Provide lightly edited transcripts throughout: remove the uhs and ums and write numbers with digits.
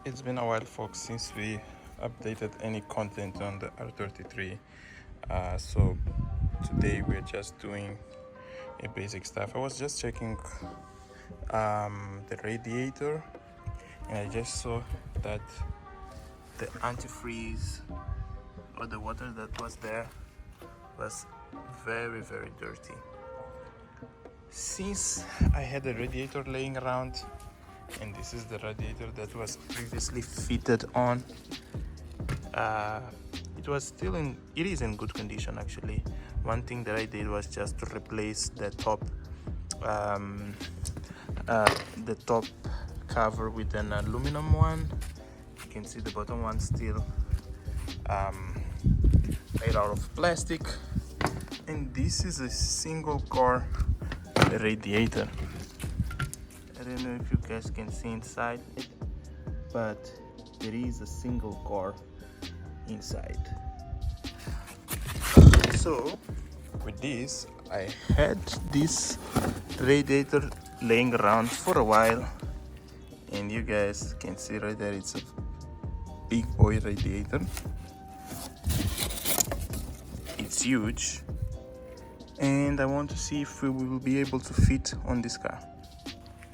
It's been a while, folks, since we updated any content on the R33. So today we're just doing a basic stuff. I was just checking the radiator, and I just saw that the antifreeze or the water that was there was very dirty. Since I had a radiator laying around, and this is the radiator that was previously fitted on, it is in good condition actually. One thing that I did was just to replace the top cover with an aluminum one. You can see the bottom one still made out of plastic, and this is a single core radiator. I don't know if you guys can see inside it, but there is a single core inside. So with this, I had this radiator laying around for a while, and you guys can see right there, it's a big boy radiator. It's huge, and I want to see if we will be able to fit on this car.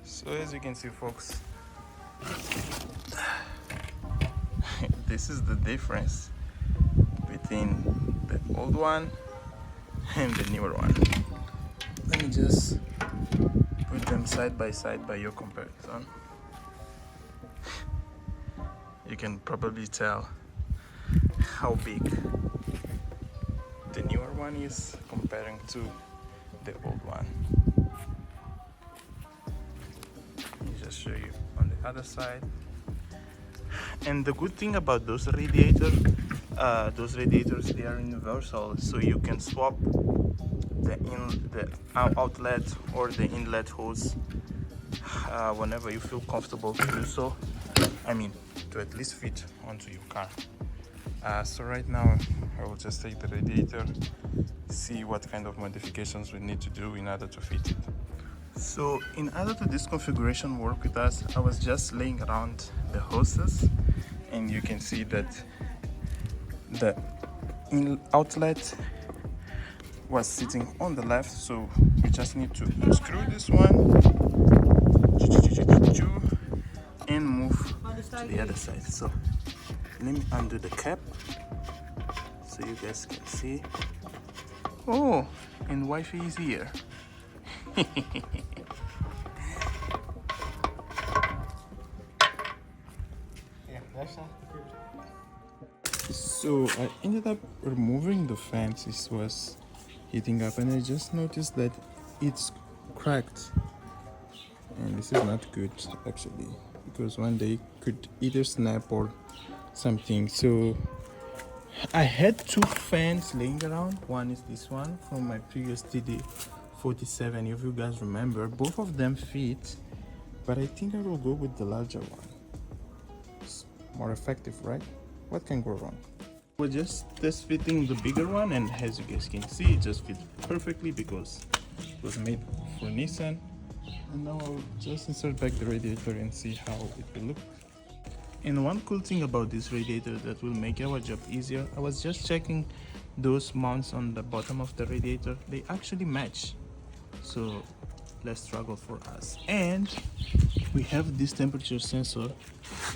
So as you can see, folks, this is the difference between the old one and the newer one. Let me just put them side by side by your comparison. You can probably tell how big the newer one is comparing to the old one. Let me just show you on the other side. And the good thing about those radiators, they are universal, so you can swap the outlet or the inlet hose whenever you feel comfortable to do so. I mean, to at least fit onto your car. So right now I will just take the radiator, see what kind of modifications we need to do in order to fit it. So in order to this configuration work with us, I was just laying around the hoses, and you can see that the outlet was sitting on the left, so we just need to unscrew this one and move to the other side. So let me undo the cap so you guys can see. Oh, and Wi-Fi is here. So I ended up removing the fan. This was heating up, and I just noticed that it's cracked, and this is not good actually, because one day could either snap or something. So I had two fans laying around. One is this one from my previous TD47, if you guys remember. Both of them fit, but I think I will go with the larger one. It's more effective, right? What can go wrong? We're just test fitting the bigger one, and as you guys can see, it just fits perfectly because it was made for Nissan. And now I'll just insert back the radiator and see how it will look. And one cool thing about this radiator that will make our job easier, I was just checking those mounts on the bottom of the radiator. They actually match, so less struggle for us. And we have this temperature sensor.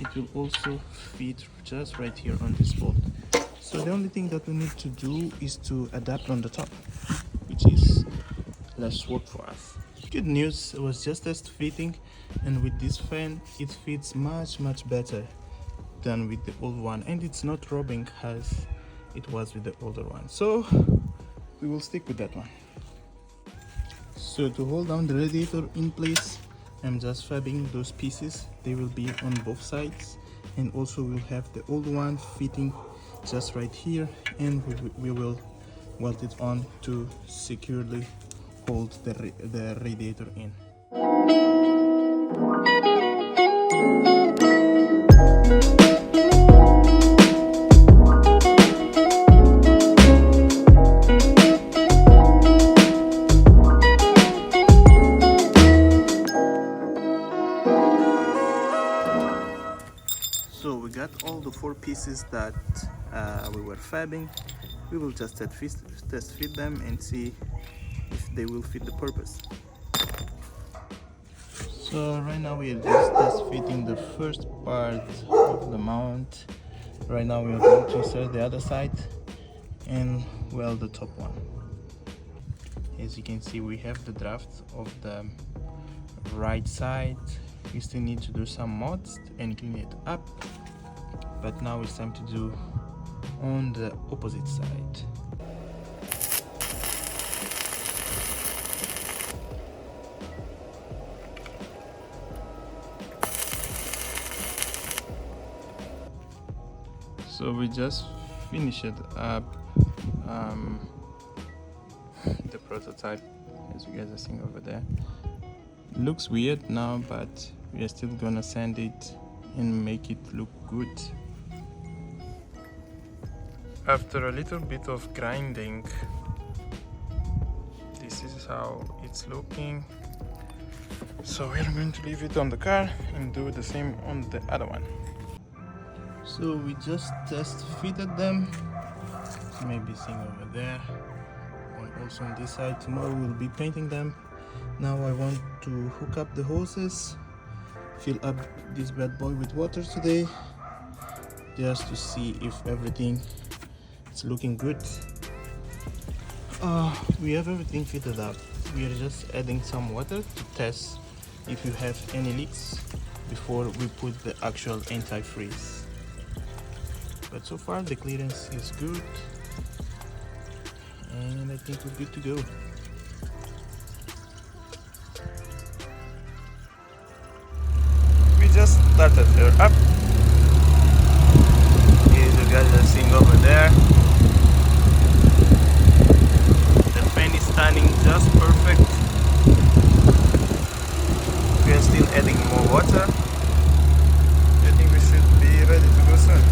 It will also fit just right here on this bolt. So the only thing that we need to do is to adapt on the top, which is less work for us. Good news, it was just test fitting, and with this fan it fits much better than with the old one, and it's not rubbing as it was with the older one, so we will stick with that one. So to hold down the radiator in place, I'm just fabbing those pieces. They will be on both sides, and also we'll have the old one fitting just right here, and we will weld it on to securely hold the radiator in. So we got all the 4 pieces that we were fabbing. We will just test fit them and see if they will fit the purpose. So right now we are just test fitting the first part of the mount. Right now we are going to insert the other side and weld the top one. As you can see, we have the draft of the right side. We still need to do some mods and clean it up, but now it's time to do on the opposite side. So we just finished up the prototype, as you guys are seeing over there. It looks weird now, but we are still gonna sand it and make it look good. After a little bit of grinding, this is how it's looking. So we're going to leave it on the car and do the same on the other one. So we just test fitted them, maybe seeing over there, and also on this side. Tomorrow we'll be painting them. Now I want to hook up the hoses, fill up this bad boy with water today, just to see if everything is looking good. We have everything fitted up. We are just adding some water to test if you have any leaks before we put the actual antifreeze. But so far the clearance is good, and I think we're good to go. We just started her up. As you guys are seeing over there, the fan is standing just perfect. We are still adding more water. I think we should be ready to go soon.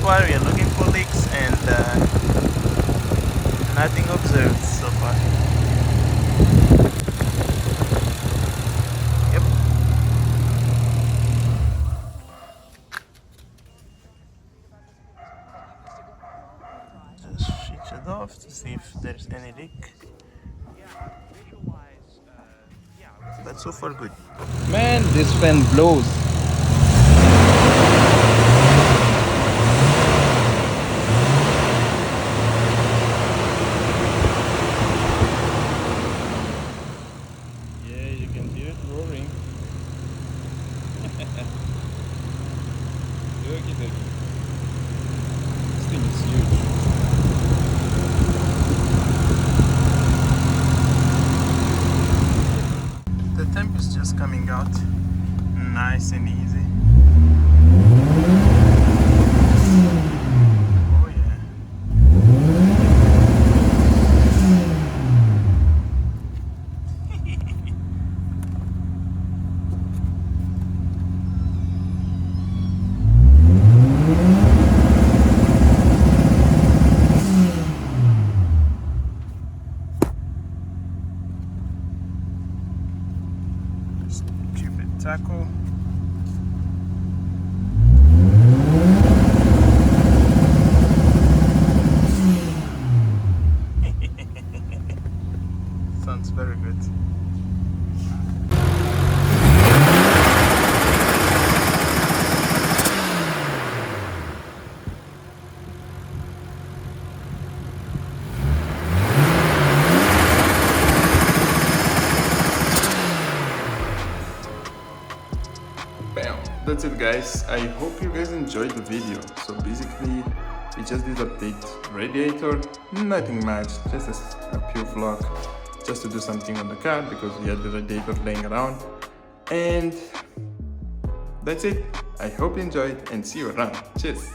We are looking for leaks and nothing observed so far. Yep. Just switch it off to see if there's any leak. But so far good. Man, this fan blows. This thing is huge. The temp is just coming out nice and easy. Oh yeah. Tackle. Sounds very good. that's it guys. I hope you guys enjoyed the video. So basically we just did update radiator, nothing much, just a pure vlog, just to do something on the car because we had the radiator laying around. And that's it. I hope you enjoyed and see you around. Cheers.